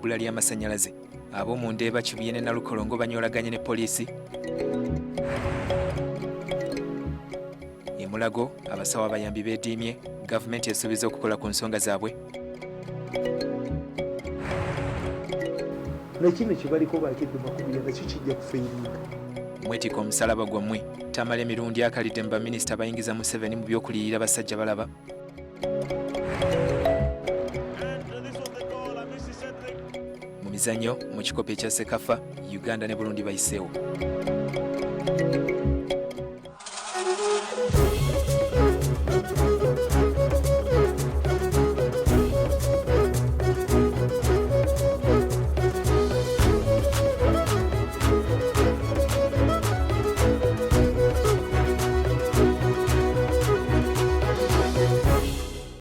ebbula ly'amasannyalaze. Ab'omu Ndeeba, Kibuye ne Nalukolongo banyoolaganye ne poliisi. E Mulago abasawo abayambi beediimye, gavumenti esuubiza okukola ku nsonga zaabwe. Nekino kibaliko bakedde makubira nakyo kijja kufeeringa. Mwetika omusalaba gwammwe. Tamala emirundi akalidde mu baminisita bayingiza Museveni mu by'okuliyirira basajja balaba. Mu mizannyo mu kikopo ekya Sekafa, Uganda ne Burundi bayiseewo.